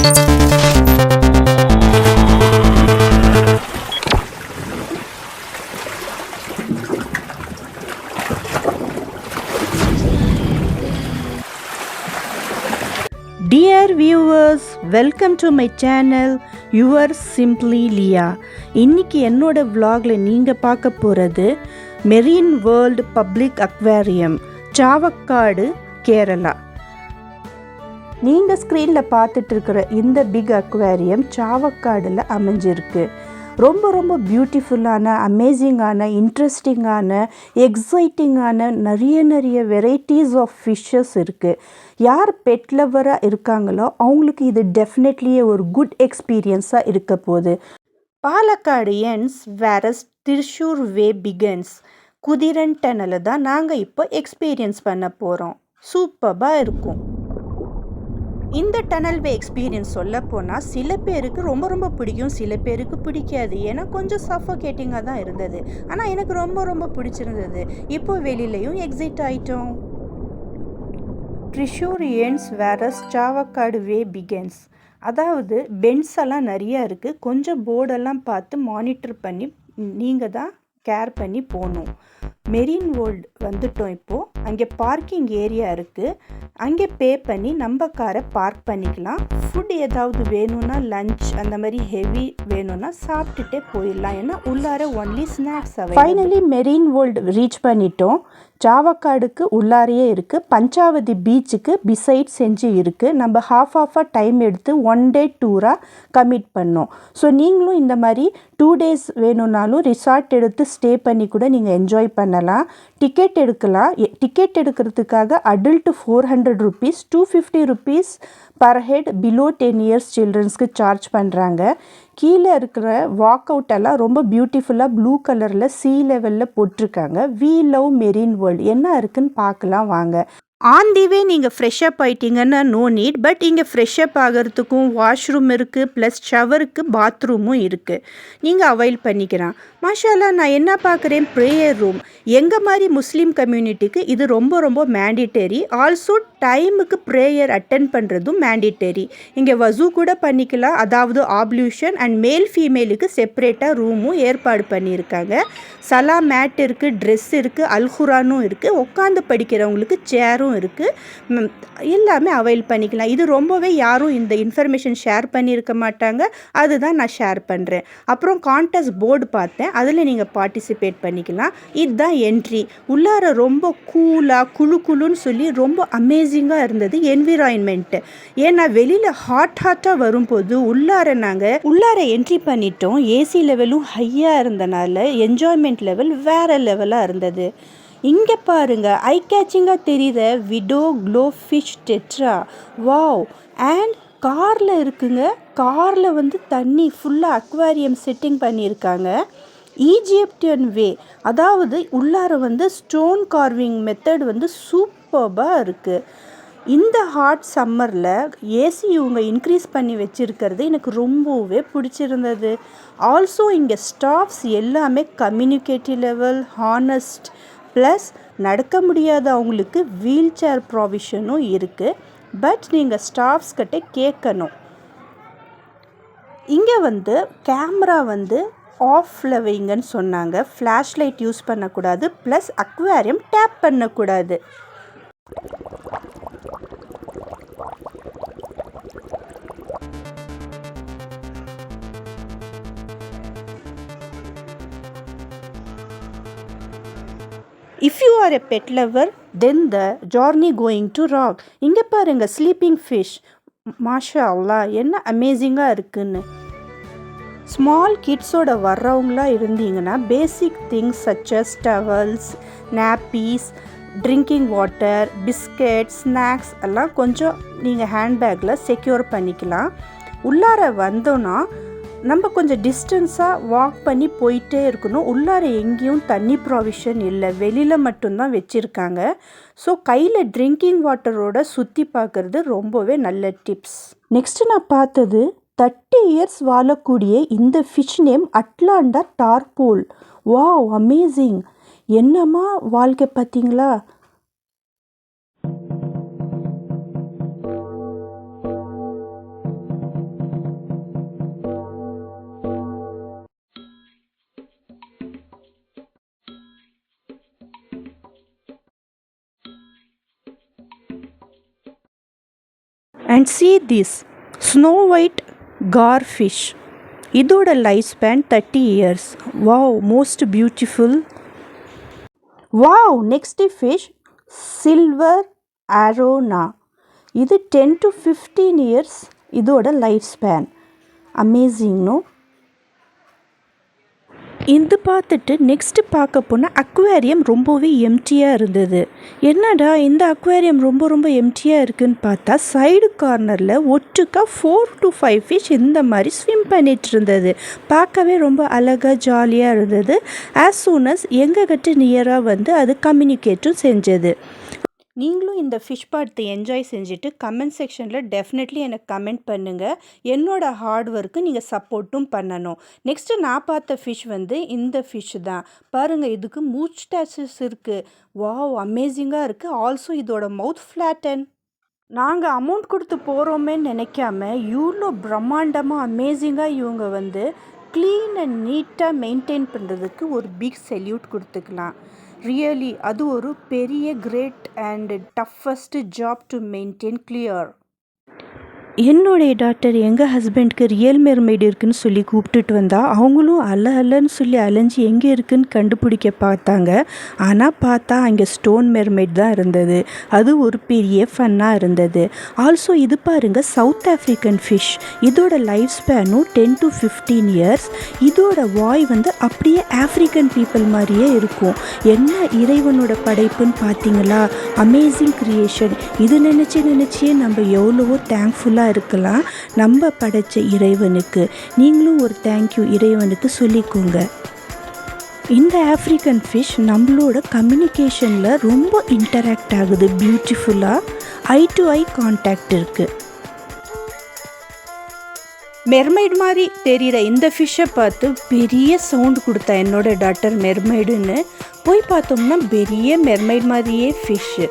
Dear viewers, welcome to my channel, Yours Simply Leah. இன்னைக்கு என்னோட vlogல நீங்கள் பார்க்க போகிறது marine world public aquarium, Chavakkad, Kerala. நீங்கள் ஸ்க்ரீனில் பார்த்துட்டு இருக்கிற இந்த பிக் அக்வேரியம் சாவக்காடில் அமைஞ்சிருக்கு. ரொம்ப பியூட்டிஃபுல்லான, அமேசிங்கான, இன்ட்ரெஸ்டிங்கான, எக்ஸைட்டிங்கான நிறைய வெரைட்டிஸ் ஆஃப் ஃபிஷ்ஷஸ் இருக்குது. யார் பெட் லவராக இருக்காங்களோ அவங்களுக்கு இது டெஃபினெட்லியே ஒரு குட் எக்ஸ்பீரியன்ஸாக இருக்க போகுது. பாலக்காடு எண்ட்ஸ் வேரஸ் திருச்சூர் வே பிகன்ஸ். குதிரன் டனலை தான் நாங்கள் இப்போ எக்ஸ்பீரியன்ஸ் பண்ண போகிறோம். சூப்பராக இருக்கும். இந்த டனல் வே எக்ஸ்பீரியன்ஸ் சொல்ல போனால் சில பேருக்கு ரொம்ப பிடிக்கும், சில பேருக்கு பிடிக்காது. ஏன்னா கொஞ்சம் சஃபோகேட்டிங்காக தான் இருந்தது. ஆனால் எனக்கு ரொம்ப பிடிச்சிருந்தது. இப்போ வெளியிலையும் எக்ஸிட் ஆகிட்டோம். ட்ரிஷூர் எண்ட்ஸ் வேரஸ் சாவக்காடு வே பிகன்ஸ். அதாவது பென்ஸ் எல்லாம் நிறையா இருக்குது. கொஞ்சம் போர்டெல்லாம் பார்த்து மானிட்டர் பண்ணி நீங்கள் தான் கேர் பண்ணி போகணும். மெரீன் வேர்ல்டு வந்துட்டோம். இப்போது அங்கே பார்க்கிங் ஏரியா இருக்குது. அங்கே பே பண்ணி நம்ம காரை பார்க் பண்ணிக்கலாம். ஃபுட் ஏதாவது வேணும்னா லஞ்ச் அந்த மாதிரி ஹெவி வேணும்னா சாப்பிட்டுட்டே போயிடலாம். ஏன்னா உள்ளார only snacks available. Finally marine world reach பண்ணிட்டோம். சாவக்காடுக்கு உள்ளாரையே இருக்குது. பஞ்சாவதி பீச்சுக்கு பிசைட் செஞ்சு இருக்குது. நம்ம ஹாஃபாக டைம் எடுத்து 1 டே டூராக கமிட் பண்ணோம். ஸோ நீங்களும் இந்த மாதிரி 2 டேஸ் வேணும்னாலும் ரிசார்ட் எடுத்து ஸ்டே பண்ணி கூட நீங்கள் என்ஜாய் பண்ணலாம். டிக்கெட் எடுக்கலாம். டிக்கெட் எடுக்கிறதுக்காக adult 400 rupees, 250 rupees per head below 10 years சில்ட்ரன்ஸ்க்கு சார்ஜ் பண்ணுறாங்க. கீழே இருக்கிற வாக் அவுட் எல்லாம் ரொம்ப பியூட்டிஃபுல்லாக ப்ளூ கலரில் சீ லெவலில் போட்டிருக்காங்க. We love marine world. என்ன இருக்குன்னு பார்க்கலாம் வாங்க. ஆன் தி வே நீங்கள் ஃப்ரெஷ்அப் ஆகிட்டிங்கன்னா நோ நீட். பட் இங்கே ஃப்ரெஷ்அப் ஆகிறதுக்கும் வாஷ்ரூம் இருக்குது, ப்ளஸ் ஷவருக்கு பாத்ரூமும் இருக்குது. நீங்கள் அவைல் பண்ணிக்கலாம். மாஷால்லா, நான் என்ன பார்க்குறேன், ப்ரேயர் ரூம். எங்கள் மாதிரி முஸ்லீம் கம்யூனிட்டிக்கு இது ரொம்ப மேண்டிட்டரி. ஆல்சோ டைமுக்கு ப்ரேயர் அட்டென்ட் பண்ணுறதும் மேண்டிட்டரி. இங்கே வசூ கூட பண்ணிக்கலாம், அதாவது ஆப்ளூஷன். அண்ட் மேல் ஃபீமேலுக்கு செப்பரேட்டாக ரூமும் ஏற்பாடு பண்ணியிருக்காங்க. சலா மேட் இருக்குது, ட்ரெஸ் இருக்குது, அல்குரானும் இருக்குது. உட்காந்து படிக்கிறவங்களுக்கு சேரும் இருக்குது. எல்லாமே அவைல் பண்ணிக்கலாம். இது ரொம்பவே யாரும் இந்த இன்ஃபர்மேஷன் ஷேர் பண்ணியிருக்க மாட்டாங்க. அதுதான் நான் ஷேர் பண்ணுறேன். அப்புறம் கான்டெஸ்ட் போர்டு பார்த்தேன், அதில் நீங்கள் பார்ட்டிசிபேட் பண்ணிக்கலாம். இதுதான் என்ட்ரி. உள்ளார ரொம்ப கூலாக குழுன்னு சொல்லி ரொம்ப அமேசிங்காக இருந்தது என்விரான்மெண்ட்டு. ஏன்னா வெளியில் ஹாட்டாக வரும்போது உள்ளார என்ட்ரி பண்ணிட்டோம். ஏசி லெவலும் ஹையாக இருந்தனால என்ஜாய்மெண்ட் லெவல் வேறு லெவலாக இருந்தது. இங்கே பாருங்கள், ஐ கேச்சிங்காக தெரியுத widow glow fish tetra. Wow. And காரில் இருக்குங்க. காரில் தண்ணி ஃபுல்லாக அக்வாரியம் செட்டிங் பண்ணியிருக்காங்க. ஈஜிப்டியன் வே, அதாவது உள்ளார ஸ்டோன் கார்விங் மெத்தட் சூப்பராக இருக்குது. இந்த ஹாட் சம்மரில் ஏசி இவங்க இன்க்ரீஸ் பண்ணி வச்சுருக்கிறது எனக்கு ரொம்பவே பிடிச்சிருந்தது. ஆல்சோ இங்கே ஸ்டாஃப்ஸ் எல்லாமே கம்யூனிகேட்டிவ் லெவல், ஹானஸ்ட், ப்ளஸ் நடக்க முடியாத அவங்களுக்கு வீல் சேர் ப்ராவிஷனும் இருக்குது. பட் நீங்கள் ஸ்டாஃப்ஸ் கிட்ட கேட்கணும். இங்கே கேமரா ஆஃப்ல வைங்கன்னு சொன்னாங்க. ஃப்ளாஷ் லைட் யூஸ் பண்ணக்கூடாது, ப்ளஸ் அக்வேரியம் டேப் பண்ணக்கூடாது. If you are a pet lover, then the journey going to rock. இங்கே பாருங்க, ஸ்லீப்பிங் ஃபிஷ். மாஷா அல்லாஹ், என்ன அமேசிங்காக இருக்குன்னு. ஸ்மால் கிட்ஸோட வர்றவங்களா இருந்தீங்கன்னா basic things such as towels, nappies, drinking water, biscuit, snacks எல்லாம் கொஞ்சம் நீங்கள் ஹேண்ட்பேக்கில் செக்யூர் பண்ணிக்கலாம். உள்ளார வந்தோன்னா நம்ம கொஞ்சம் டிஸ்டன்ஸாக வாக் பண்ணி போயிட்டே இருக்கணும். உள்ளார எங்கேயும் தண்ணி ப்ராவிஷன் இல்லை, வெளியில் மட்டும்தான் வச்சுருக்காங்க. ஸோ கையில் ட்ரிங்கிங் வாட்டரோட சுற்றி பார்க்குறது ரொம்பவே நல்ல டிப்ஸ். நெக்ஸ்ட்டு நான் பார்த்தது 30 years வாழக்கூடிய இந்த fish name Atlantic tarpon. Wow, amazing. என்னம்மா வாழ்க்கை பார்த்தீங்களா? And see this Snow White garfish. இதோட life span 30 years. Wow, most beautiful. Wow, next fish silver arowana. இது 10 to 15 years இதோட லைஃப் ஸ்பேன். Amazing no? இது பார்த்துட்டு நெக்ஸ்ட்டு பார்க்க போனால் அக்வேரியம் ரொம்பவே எம்டியாக இருந்தது. என்னடா இந்த அக்வேரியம் ரொம்ப எம்டியாக இருக்குதுன்னு பார்த்தா சைடு கார்னரில் ஒட்டுக்கா 4 to 5 ஃபிஷ் இந்த மாதிரி ஸ்விம் பண்ணிகிட்டு இருந்தது. பார்க்கவே ரொம்ப அழகாக ஜாலியாக இருந்தது. ஆஸ் சூன் அஸ் எங்ககிட்ட நியராக வந்து அது கம்யூனிகேட்டும் செஞ்சது. நீங்களும் இந்த ஃபிஷ் பார்த்து என்ஜாய் செஞ்சுட்டு கமெண்ட் செக்ஷனில் டெஃபினெட்லி எனக்கு கமெண்ட் பண்ணுங்கள். என்னோடய ஹார்ட் ஒர்க்கு நீங்கள் சப்போர்ட்டும் பண்ணணும். நெக்ஸ்ட்டு நான் பார்த்த ஃபிஷ் வந்து இந்த ஃபிஷ் தான். பாருங்கள், இதுக்கு மூச்டாச்சஸ் இருக்குது. வாவ், அமேசிங்காக இருக்குது. ஆல்சோ இதோட மவுத் ஃப்ளாட்டன். நாங்கள் அமௌண்ட் கொடுத்து போகிறோமேன்னு நினைக்காம இவ்வளோ பிரம்மாண்டமாக அமேசிங்காக இவங்க வந்து க்ளீன் அண்ட் நீட்டாக மெயின்டைன் பண்ணுறதுக்கு ஒரு பிக் செல்யூட் கொடுத்துக்கலாம். ரியலி அது ஒரு பெரிய great and toughest job to maintain clear. என்னுடைய டாக்டர் எங்கள் ஹஸ்பண்ட்க்கு ரியல் மெர்மெய்டு இருக்குதுன்னு சொல்லி கூப்பிட்டுட்டு வந்தால் அவங்களும் அல்லன்னு சொல்லி அலைஞ்சி எங்கே இருக்குதுன்னு கண்டுபிடிக்க பார்த்தாங்க. ஆனால் பார்த்தா அங்கே ஸ்டோன் மெர்மெய்ட் தான் இருந்தது. அது ஒரு பெரிய ஃபன்னாக இருந்தது. ஆல்சோ இது பாருங்கள், சவுத் ஆஃப்ரிக்கன் ஃபிஷ். இதோட லைஃப் ஸ்பேனும் 10 to 15 years. இதோட வாய் வந்து அப்படியே ஆஃப்ரிக்கன் பீப்புள் மாதிரியே இருக்கும். என்ன இறைவனோட படைப்புன்னு பார்த்தீங்களா? Amazing creation. இது நினச்சியே நம்ம எவ்வளவோ தேங்க்ஃபுல்லாக இருக்கலாம் நம்ம படைச்ச இறைவனுக்கு. நீங்களும் ஒரு தேங்க்யூ இறைவனுக்கு சொல்லிக்கோங்க. இந்த ஆஃப்ரிக்கன் ஃபிஷ் நம்மளோட கம்யூனிகேஷனில் ரொம்ப இன்டராக்ட் ஆகுது. பியூட்டிஃபுல்லாக ஐ டு ஐ கான்டாக்ட் இருக்குது. மெர்மைடு மாதிரி தெரிகிற இந்த ஃபிஷ்ஷை பார்த்து பெரிய சவுண்டு கொடுத்தா என்னோட டாக்டர் மெர்மைடுன்னு. போய் பார்த்தோம்னா பெரிய மெர்மைடு மாதிரியே ஃபிஷ்ஷு.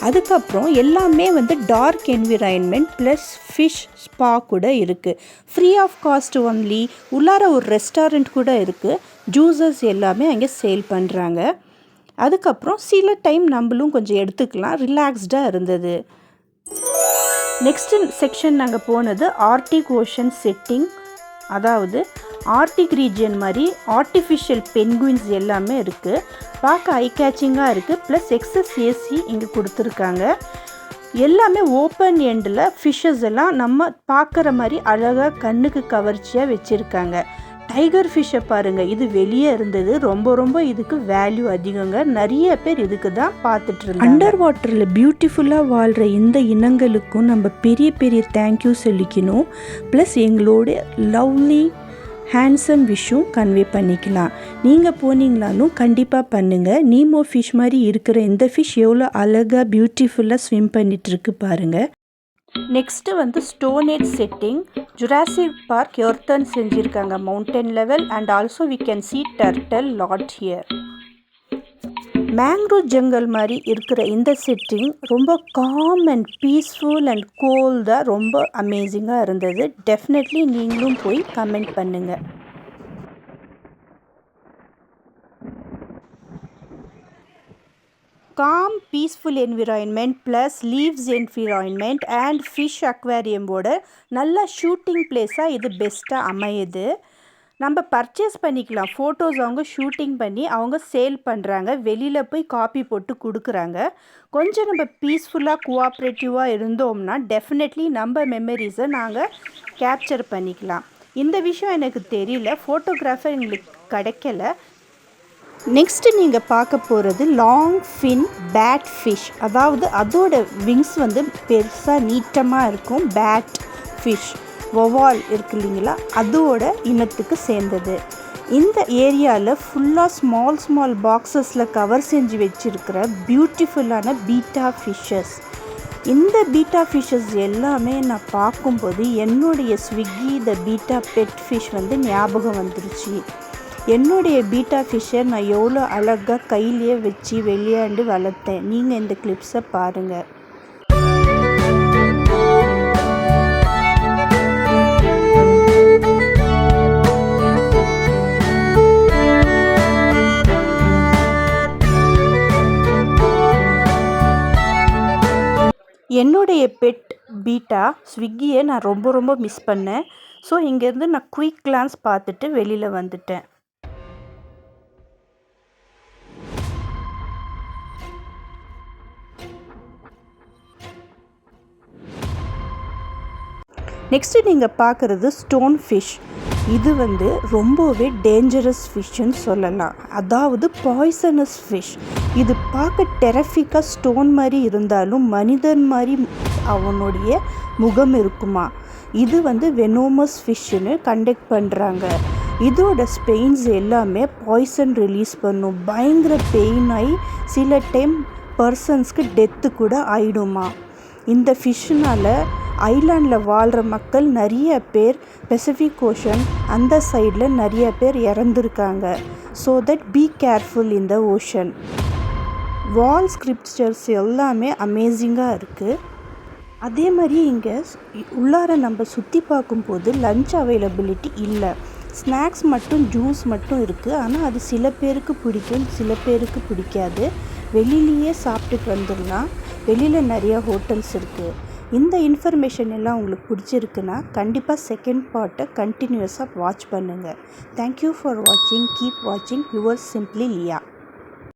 அதுக்கப்புறம் எல்லாமே வந்து dark environment plus fish spa கூட இருக்குது. Free of cost only. உள்ளார ஒரு ரெஸ்டாரண்ட் கூட இருக்குது. ஜூஸஸ் எல்லாமே அங்கே சேல் பண்ணுறாங்க. அதுக்கப்புறம் சில டைம் நம்மளும் கொஞ்சம் எடுத்துக்கலாம். ரிலாக்ஸ்டாக இருந்தது. நெக்ஸ்ட்டு செக்ஷன் நாங்கள் போனது ஆர்டிக் ஓஷன் செட்டிங். அதாவது ஆர்டிக் ரீஜியன் மாதிரி ஆர்டிஃபிஷியல் பென்குயின்ஸ் எல்லாமே இருக்குது. பார்க்க ஐ கேச்சிங்காக இருக்குது. ப்ளஸ் எக்ஸஸ் ஏசி இங்கே கொடுத்துருக்காங்க. எல்லாமே ஓப்பன் எண்டில் ஃபிஷ்ஷஸ் எல்லாம் நம்ம பார்க்குற மாதிரி அழகாக கண்ணுக்கு கவர்ச்சியாக வச்சுருக்காங்க. டைகர் ஃபிஷ்ஷை பாருங்கள், இது வெளியே இருந்தது. ரொம்ப இதுக்கு வேல்யூ அதிகங்க. நிறைய பேர் இதுக்கு தான் பார்த்துட்டு இருந்தாங்க. அண்டர் வாட்டரில் பியூட்டிஃபுல்லாக வாழ்கிற இந்த இனங்களுக்கும் நம்ம பெரிய தேங்க்யூ சொல்லிக்கணும். ப்ளஸ் எங்களோட லவ்லி ஹேண்ட்ஸம் விஷும் கன்வே பண்ணிக்கலாம். நீங்கள் போனீங்களாலும் கண்டிப்பாக பண்ணுங்கள். நீமோ ஃபிஷ் மாதிரி இருக்கிற இந்த ஃபிஷ் எவ்வளோ அழகாக பியூட்டிஃபுல்லாக ஸ்விம் பண்ணிகிட்ருக்கு பாருங்கள். நெக்ஸ்ட்டு வந்து stone age setting. Jurassic Park earthen செஞ்சுருக்காங்க mountain level. And also we can see turtle lot here. Mangrove jungle மாதிரி இருக்கிற இந்த செட்டிங் ரொம்ப காம் அண்ட் பீஸ்ஃபுல் அண்ட் கோல்டாக ரொம்ப அமேசிங்காக இருந்தது. டெஃபினெட்லி நீங்களும் போய் கமெண்ட் பண்ணுங்கள். Calm peaceful environment plus leaves environment and fish அக்வேரியமோட நல்ல ஷூட்டிங் பிளேஸாக இது பெஸ்ட்டாக அமையுது. நம்ம பர்ச்சேஸ் பண்ணிக்கலாம். ஃபோட்டோஸ் அவங்க ஷூட்டிங் பண்ணி அவங்க சேல் பண்ணுறாங்க. வெளியில் போய் காப்பி போட்டு கொடுக்குறாங்க. கொஞ்சம் நம்ம பீஸ்ஃபுல்லாக கோஆப்ரேட்டிவாக இருந்தோம்னா டெஃபினெட்லி நம்ம மெமரிஸை நாங்கள் கேப்சர் பண்ணிக்கலாம். இந்த விஷயம் எனக்கு தெரியல, ஃபோட்டோகிராஃபர் எங்களுக்கு கிடைக்கல. நெக்ஸ்ட்டு நீங்கள் பார்க்க போகிறது லாங் ஃபின் பேட் ஃபிஷ். அதாவது அதோட விங்ஸ் வந்து பெருசாக நீட்டமாக இருக்கும். பேட் ஃபிஷ் வவால் இருக்கு இல்லைங்களா, அதோட இனத்துக்கு சேர்ந்தது. இந்த ஏரியாவில் ஃபுல்லாக ஸ்மால் பாக்ஸஸில் கவர் செஞ்சு வச்சுருக்கிற பியூட்டிஃபுல்லான பீட்டா ஃபிஷ்ஷஸ். இந்த பீட்டா ஃபிஷ்ஷஸ் எல்லாமே நான் பார்க்கும்போது என்னுடைய ஸ்விக்கி த பீட்டா பெட் ஃபிஷ் வந்து ஞாபகம் வந்துருச்சு. என்னுடைய பீட்டா ஃபிஷ்ஷை நான் எவ்வளோ அழகாக கையிலேயே வச்சு விளையாண்டு வளர்த்தேன். நீங்கள் இந்த கிளிப்ஸை பாருங்கள். என்னுடைய பெட் பீட்டா ஸ்விக்கியை நான் ரொம்ப ரொம்ப மிஸ் பண்ணேன். ஸோ இங்கேருந்து நான் குயிக் கிளான்ஸ் பார்த்துட்டு வெளியில் வந்துட்டேன். நெக்ஸ்ட்டு நீங்கள் பார்க்குறது ஸ்டோன் ஃபிஷ். இது ரொம்பவே டேஞ்சரஸ் ஃபிஷ்ஷுன்னு சொல்லலாம். அதாவது பாய்சனஸ் ஃபிஷ். இது பார்க்க டெரஃபிக்காக ஸ்டோன் மாதிரி இருந்தாலும் மனிதன் மாதிரி அவனுடைய முகம் இருக்குமா. இது வெனோமஸ் ஃபிஷ்ஷுன்னு கண்டக்ட் பண்ணுறாங்க. இதோட ஸ்பெயின்ஸ் எல்லாமே பாய்சன் ரிலீஸ் பண்ணும். பயங்கர பெயின் ஆகி சில டைம் பர்சன்ஸ்க்கு டெத்து கூட ஆயிடுமா. இந்த ஃபிஷ்ஷுனால் ஐலாண்டில் வாழ்கிற மக்கள் நிறைய பேர் பெசிஃபிக் ஓஷன் அந்த சைடில் நிறைய பேர் இறந்துருக்காங்க. So that be careful in the ocean. Wall scriptures எல்லாமே அமேசிங்காக இருக்குது. அதே மாதிரி இங்கே உள்ளார நம்ம சுற்றி பார்க்கும்போது லன்ச் அவைலபிலிட்டி இல்லை. ஸ்நாக்ஸ் மட்டும் ஜூஸ் மட்டும் இருக்குது. ஆனால் அது சில பேருக்கு பிடிக்கும், சில பேருக்கு பிடிக்காது. வெளியிலேயே சாப்பிட்டுட்டு வந்துடலாம். வெளியில் நிறையா ஹோட்டல்ஸ் இருக்குது. இந்த இன்ஃபர்மேஷன் எல்லாம் உங்களுக்கு பிடிச்சிருக்குன்னா கண்டிப்பாக செகண்ட் பார்ட்டை கண்டினியூஸாக வாட்ச் பண்ணுங்கள். தேங்க்யூ ஃபார் வாட்சிங். கீப் வாட்சிங். Your simply Leah.